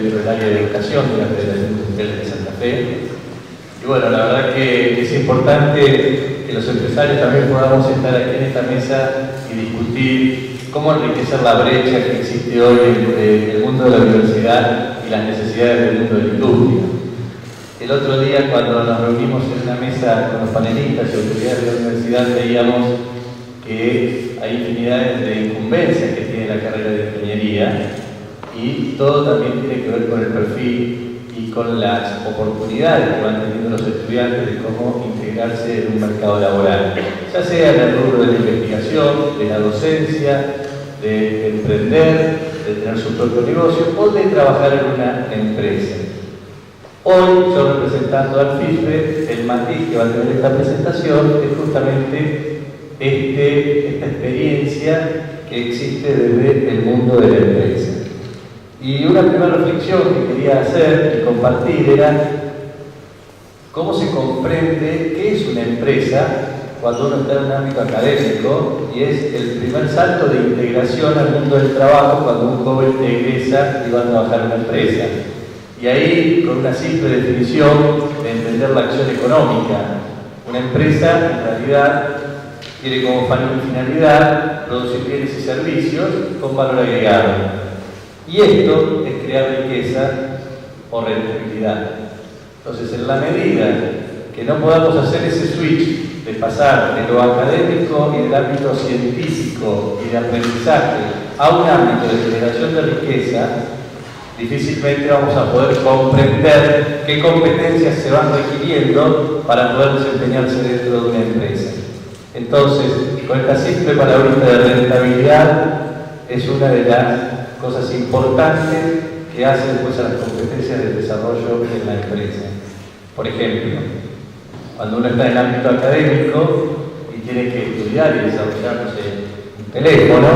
dentro del área de educación de la Federación Industrial de Santa Fe. Y bueno, la verdad que es importante que los empresarios también podamos estar aquí en esta mesa y discutir cómo enriquecer la brecha que existe hoy entre el mundo de la universidad y las necesidades del mundo de la industria. El otro día, cuando nos reunimos en una mesa con los panelistas y autoridades de la universidad, veíamos que hay infinidades de incumbencias que tiene la carrera de ingeniería y todo también tiene que ver con el perfil y con las oportunidades que van teniendo los estudiantes de cómo integrarse en un mercado laboral, ya sea en el rubro de la investigación, de la docencia, de emprender, de tener su propio negocio o de trabajar en una empresa. Hoy, yo representando al FIFE, el matiz que va a tener esta presentación es justamente esta experiencia que existe desde el mundo de la empresa. Y una primera reflexión que quería hacer y compartir era cómo se comprende qué es una empresa cuando uno está en un ámbito académico y es el primer salto de integración al mundo del trabajo cuando un joven egresa y va a trabajar en una empresa. Y ahí, con una simple definición de entender la acción económica, una empresa en realidad tiene como finalidad producir bienes y servicios con valor agregado. Y esto es crear riqueza o rentabilidad. Entonces, en la medida que no podamos hacer ese switch de pasar de lo académico y del ámbito científico y de aprendizaje a un ámbito de generación de riqueza, difícilmente vamos a poder comprender qué competencias se van requiriendo para poder desempeñarse dentro de una empresa. Entonces, con esta simple palabrita de rentabilidad, es una de las cosas importantes que hacen después a las competencias de desarrollo en la empresa. Por ejemplo, cuando uno está en el ámbito académico y tiene que estudiar y desarrollar un teléfono,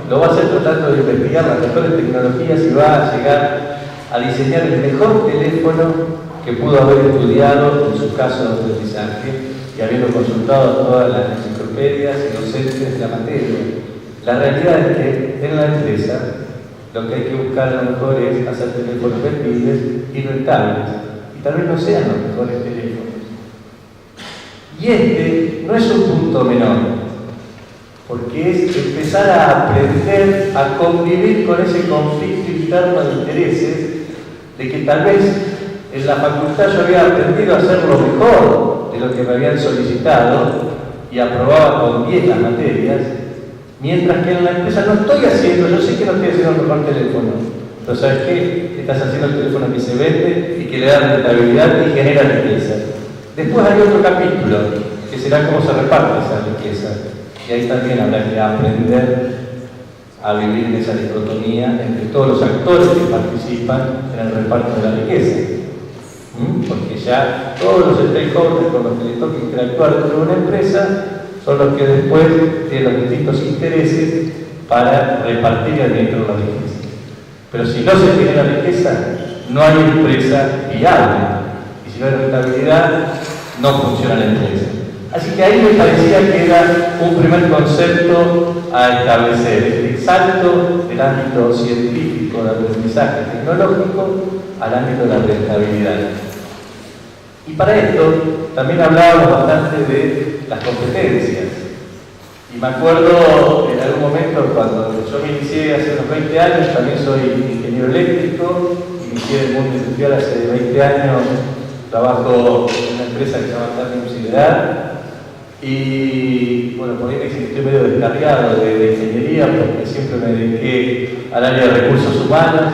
lo va a hacer tratando de investigar las mejores tecnologías y va a llegar a diseñar el mejor teléfono que pudo haber estudiado en su caso de aprendizaje y habiendo consultado todas las enciclopedias y docentes de la materia. La realidad es que en la empresa lo que hay que buscar a lo mejor es hacer teléfonos vendibles y rentables, y tal vez no sean los mejores teléfonos. Y este no es un punto menor, porque es empezar a aprender a convivir con ese conflicto interno de intereses, de que tal vez en la facultad yo había aprendido a hacer lo mejor de lo que me habían solicitado y aprobaba con 10 las materias, mientras que en la empresa no estoy haciendo, yo sé que no estoy haciendo el mejor teléfono, pero ¿sabes qué? Estás haciendo el teléfono que se vende y que le da rentabilidad y genera riqueza. Después hay otro capítulo, que será cómo se reparte esa riqueza. Y ahí también habrá que aprender a vivir en esa dicotomía entre todos los actores que participan en el reparto de la riqueza. Porque ya todos los stakeholders con los que les toca interactuar dentro de una empresa son los que después tienen los distintos intereses para repartir y administrar la riqueza. Pero si no se genera riqueza, no hay empresa viable. Y si no hay rentabilidad, no funciona la empresa. Así que ahí me parecía que era un primer concepto a establecer, el salto del ámbito científico de aprendizaje tecnológico al ámbito de la rentabilidad. Y para esto también hablábamos bastante de las competencias. Y me acuerdo en algún momento cuando yo me inicié hace unos 20 años, también soy ingeniero eléctrico, inicié en el mundo industrial hace 20 años, trabajo en una empresa que se llama Ternium Sideral. Y bueno, por ahí me dicen que estoy medio descargado de ingeniería porque siempre me dediqué al área de recursos humanos.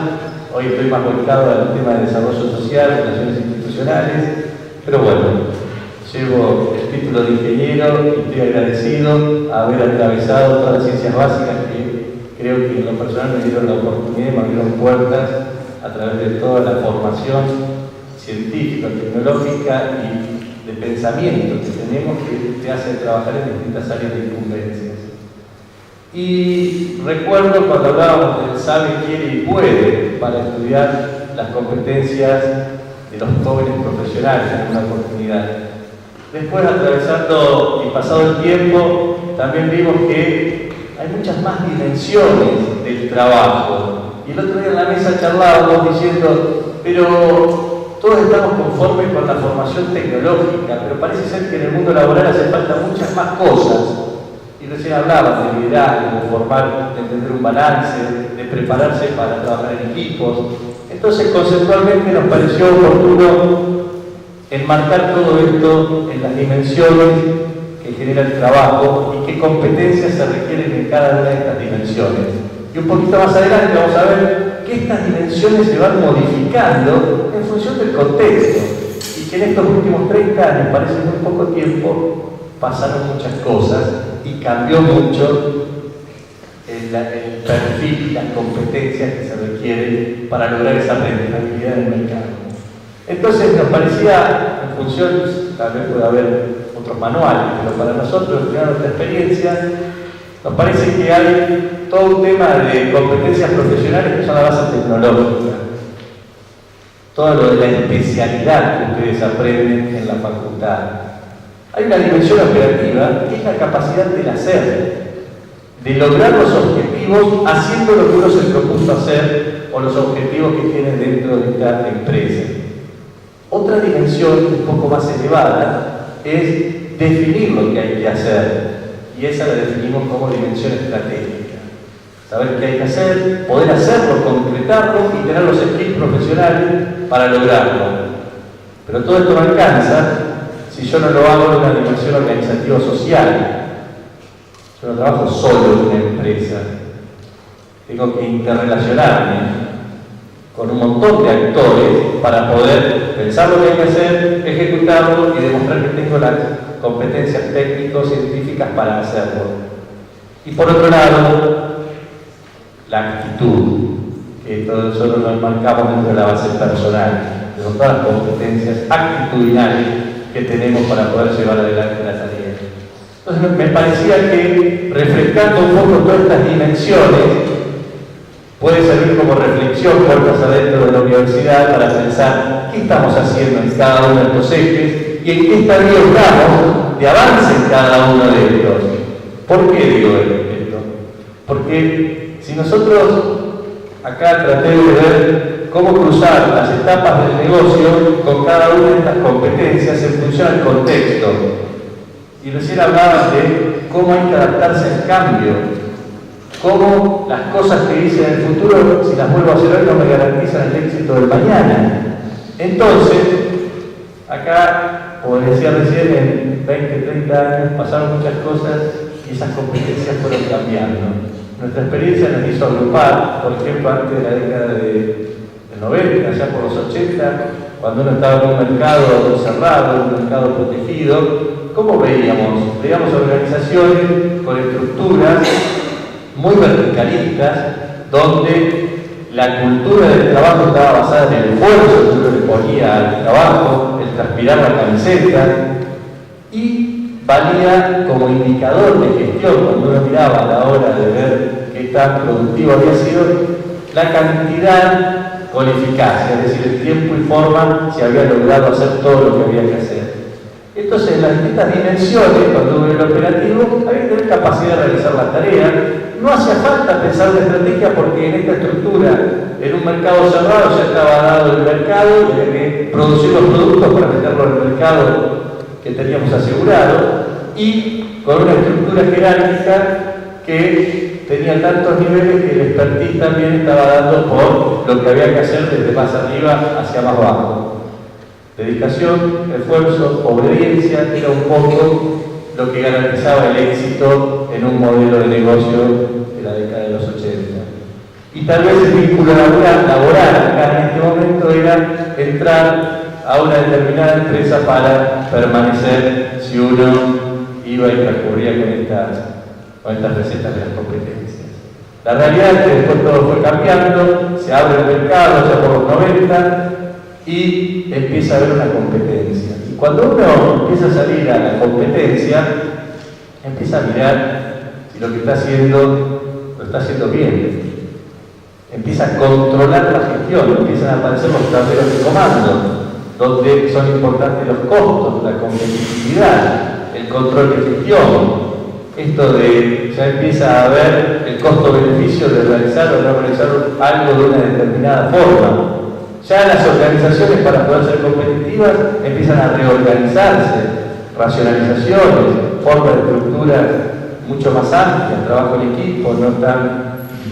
Hoy estoy más volcado al tema de desarrollo social, relaciones institucionales, pero bueno, llevo el título de ingeniero y estoy agradecido a haber atravesado todas las ciencias básicas que creo que en lo personal me dieron la oportunidad y me abrieron puertas a través de toda la formación científica, tecnológica y de pensamiento que tenemos que te hace trabajar en distintas áreas de incumbencias. Y recuerdo cuando hablábamos del sabe, quiere y puede para estudiar las competencias de los jóvenes profesionales en una oportunidad. Después, atravesando y pasado el tiempo, también vimos que hay muchas más dimensiones del trabajo Y el otro día en la mesa charlábamos diciendo, pero todos estamos conformes con la formación tecnológica, pero parece ser que en el mundo laboral hace falta muchas más cosas. Y recién hablaban de liderazgo, de formar, de entender un balance, de prepararse para trabajar en equipos. Entonces, conceptualmente nos pareció oportuno enmarcar todo esto en las dimensiones que genera el trabajo y qué competencias se requieren en cada una de estas dimensiones. Y un poquito más adelante vamos a ver que estas dimensiones se van modificando en función del contexto y que en estos últimos 30 años, parece muy poco tiempo, pasaron muchas cosas y cambió mucho el perfil y las competencias que se requieren para lograr esa rentabilidad en el mercado. Entonces nos parecía, en función, tal vez puede haber otros manuales, pero para nosotros, en nuestra experiencia, nos parece que hay todo un tema de competencias profesionales que son la base tecnológica. Todo lo de la especialidad que ustedes aprenden en la facultad. Hay una dimensión operativa que es la capacidad del hacer, de lograr los objetivos haciendo lo que uno se propuso hacer o los objetivos que tiene dentro de esta empresa. Otra dimensión un poco más elevada es definir lo que hay que hacer, y esa la definimos como dimensión estratégica. Saber qué hay que hacer, poder hacerlo, concretarlo y tener los skills profesionales para lograrlo. Pero todo esto no alcanza si yo no lo hago en una dimensión organizativa social. Yo no trabajo solo en una empresa. Tengo que interrelacionarme con un montón de actores para poder pensar lo que hay que hacer, ejecutarlo y demostrar que tengo las competencias técnico-científicas para hacerlo. Y por otro lado, la actitud, que todos nosotros nos marcamos dentro de la base personal, de todas las competencias actitudinales que tenemos para poder llevar adelante la tarea. Entonces me parecía que refrescando un poco todas estas dimensiones puede servir como reflexión puertas adentro de la universidad para pensar qué estamos haciendo en cada uno de estos ejes y en qué estadio estamos de avance en cada uno de estos. ¿Por qué digo esto? Porque si nosotros acá tratemos de ver cómo cruzar las etapas del negocio con cada una de estas competencias en función al contexto. Y recién hablaba de cómo hay que adaptarse al cambio. Cómo las cosas que hice en el futuro, si las vuelvo a hacer hoy, no me garantizan el éxito del mañana. Entonces, acá, como decía recién, en 20, 30 años pasaron muchas cosas y esas competencias fueron cambiando. Nuestra experiencia nos hizo agrupar, por ejemplo, antes de la década del 90, allá por los 80, cuando uno estaba en un mercado cerrado, en un mercado protegido, ¿cómo veíamos? Veíamos organizaciones con estructuras muy verticalistas, donde la cultura del trabajo estaba basada en el esfuerzo que uno le ponía al trabajo, el transpirar la camiseta, y valía como indicador de gestión, cuando uno miraba a la hora de ver qué tan productivo había sido, la cantidad con eficacia, es decir, el tiempo y forma si había logrado hacer todo lo que había que hacer. Entonces, en las distintas dimensiones, cuando uno era operativo, había que tener capacidad de realizar la tarea. No hacía falta pensar en estrategia porque en esta estructura, en un mercado cerrado, ya estaba dado el mercado y había que producir los productos para meterlo en el mercado que teníamos asegurado, y con una estructura jerárquica que tenía tantos niveles que el expertise también estaba dando por lo que había que hacer desde más arriba hacia más abajo. Dedicación, esfuerzo, obediencia era un poco lo que garantizaba el éxito en un modelo de negocio de la década de los 80. Y tal vez el vínculo laboral acá en este momento era entrar a una determinada empresa para permanecer si uno iba y transcurría con estas recetas de las competencias. La realidad es que después todo fue cambiando, se abre el mercado ya por los 90 y empieza a haber una competencia. Y cuando uno empieza a salir a la competencia, empieza a mirar si lo que está haciendo lo está haciendo bien. Empieza a controlar la gestión, empiezan a aparecer los tableros de comando, donde son importantes los costos, la competitividad, el control de gestión. esto de ya empieza a ver el costo-beneficio de realizar o no realizar algo de una determinada forma. Ya las organizaciones, para poder ser competitivas, empiezan a reorganizarse, racionalizaciones, formas de estructuras mucho más amplias, trabajo en equipo, no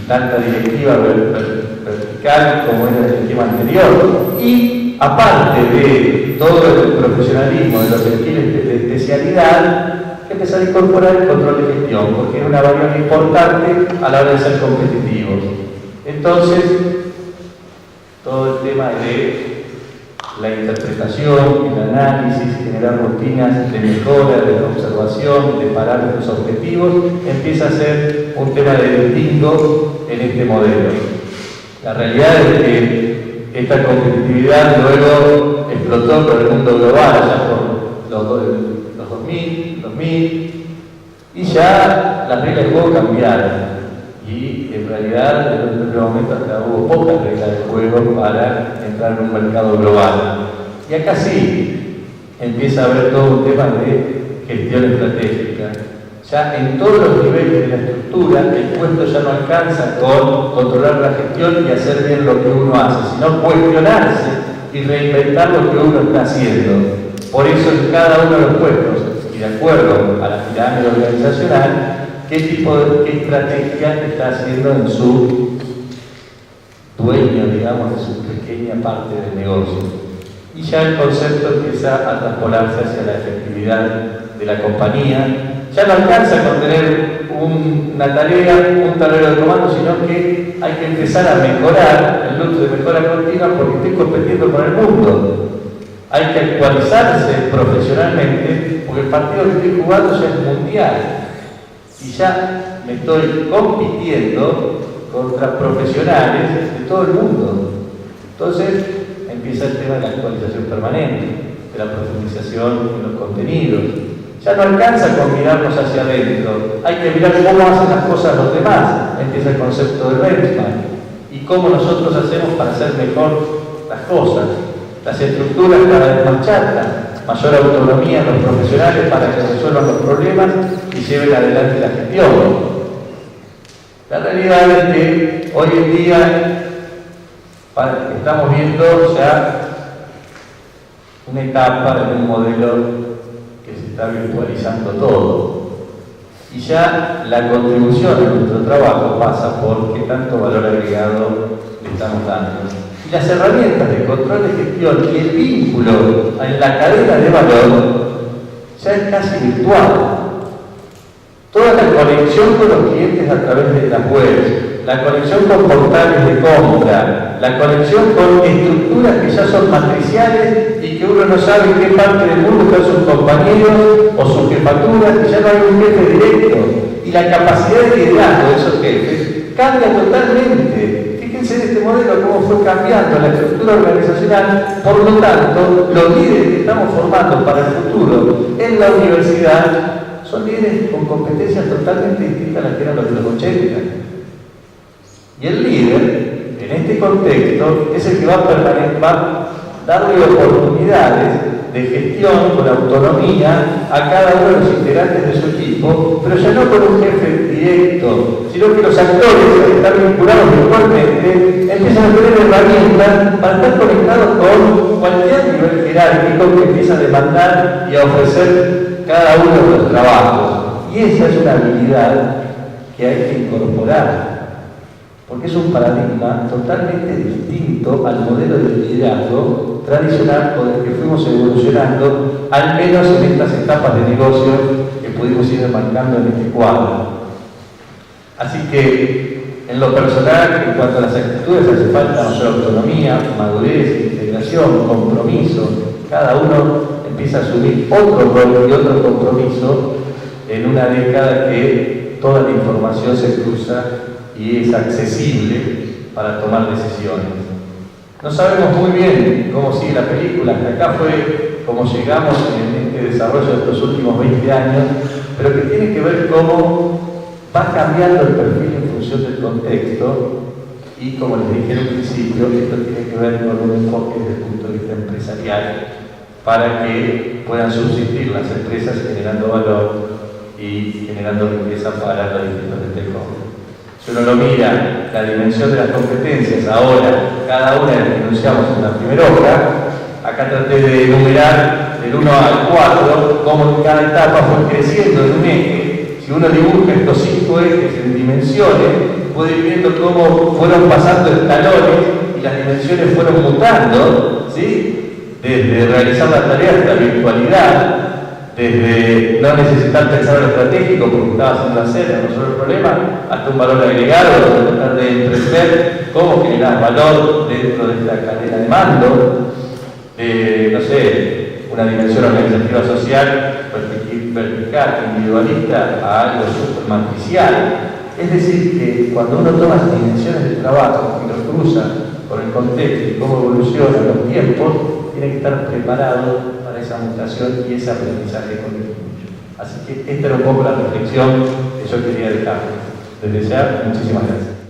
tanta directiva vertical como era el esquema anterior. Y aparte de todo el profesionalismo, de los perfiles de especialidad, empezar a incorporar el control de gestión, porque es una variable importante a la hora de ser competitivos. Entonces, todo el tema de la interpretación, el análisis, generar rutinas de mejora, de observación, de parámetros objetivos, empieza a ser un tema de distinto en este modelo. La realidad es que esta competitividad luego explotó por el mundo global, ya por los 2000, y ya las reglas de juego cambiaron. Y en realidad, en un primer momento, hasta hubo pocas reglas de juego para entrar en un mercado global. Y acá sí empieza a haber todo un tema de gestión estratégica. Ya en todos los niveles de la estructura, el puesto ya no alcanza con controlar la gestión y hacer bien lo que uno hace, sino cuestionarse y reinventar lo que uno está haciendo. Por eso en cada uno de los puestos, y de acuerdo a la pirámide organizacional, qué estrategia está haciendo en su dueño, digamos, de su pequeña parte del negocio. Y ya el concepto empieza a traspolarse hacia la efectividad de la compañía. Ya no alcanza con tener una tarea, un tablero de comando, sino que hay que empezar a mejorar, el loop de mejora continua, porque estoy compitiendo con el mundo. Hay que actualizarse profesionalmente, porque el partido que estoy jugando ya es mundial. Y ya me estoy compitiendo contra profesionales de todo el mundo. Entonces empieza el tema de la actualización permanente, de la profundización en los contenidos. Ya no alcanza con mirarnos hacia adentro, hay que mirar cómo hacen las cosas los demás. Empieza el concepto de benchmark y cómo nosotros hacemos para hacer mejor las cosas. Las estructuras cada vez más chatas, mayor autonomía en los profesionales para que resuelvan los problemas y lleven adelante la gestión. La realidad es que hoy en día estamos viendo ya una etapa de un modelo que se está virtualizando todo. Y ya la contribución de nuestro trabajo pasa por qué tanto valor agregado le estamos dando. Y las herramientas de control de gestión y el vínculo en la cadena de valor ya es casi virtual. Toda la conexión con los clientes a través de las webs, la conexión con portales de compra, la conexión con estructuras que ya son matriciales y que uno no sabe en qué parte del mundo están sus compañeros o sus jefaturas, que ya no hay un jefe directo. Y la capacidad de liderazgo de esos jefes cambia totalmente. Fíjense en este modelo cómo fue cambiando la estructura organizacional. Por lo tanto, los líderes que estamos formando para el futuro en la universidad son líderes con competencias totalmente distintas a las que eran los de los 80. Y el líder, en este contexto, es el que va a darle oportunidades de gestión con autonomía a cada uno de los integrantes de su equipo, pero ya no con un jefe directo, sino que los actores que están vinculados virtualmente empiezan a tener herramientas para estar conectados con cualquier nivel jerárquico que empieza a demandar y a ofrecer cada uno de los trabajos. Y esa es una habilidad que hay que incorporar, porque es un paradigma totalmente distinto al modelo de liderazgo tradicional con el que fuimos evolucionando, al menos en estas etapas de negocio que pudimos ir marcando en este cuadro. Así que, en lo personal, en cuanto a las actitudes, hace falta mayor autonomía, madurez, integración, compromiso. Cada uno empieza a asumir otro rol y otro compromiso en una década que toda la información se cruza y es accesible para tomar decisiones. No sabemos muy bien cómo sigue la película, hasta acá fue como llegamos en este desarrollo de estos últimos 20 años, pero que tiene que ver cómo va cambiando el perfil en función del contexto y, como les dije en un principio, esto tiene que ver con un enfoque desde el punto de vista empresarial para que puedan subsistir las empresas generando valor y generando riqueza para los distintos stakeholders. Si uno lo mira, la dimensión de las competencias, ahora, cada una de las que enunciamos en la primera hoja, acá traté de enumerar del 1 al 4, cómo en cada etapa fue creciendo en un eje. Si uno dibuja estos 5 ejes en dimensiones, puede ir viendo cómo fueron pasando escalones y las dimensiones fueron mutando, ¿sí? Desde realizar la tarea hasta la virtualidad, desde no necesitar pensar en lo estratégico porque estaba haciendo la serie, resolver el problema, hasta un valor agregado, tratar de emprender cómo generar valor dentro de esta cadena de mando, no sé, una dimensión organizativa social, vertical, individualista, a algo supermatricial. Es decir, que cuando uno toma las dimensiones del trabajo y lo cruza por el contexto y cómo evolucionan los tiempos, tiene que estar preparado para esa mutación y ese aprendizaje continuo. Así que esta era un poco la reflexión que yo quería dejar. Desde ya, muchísimas gracias.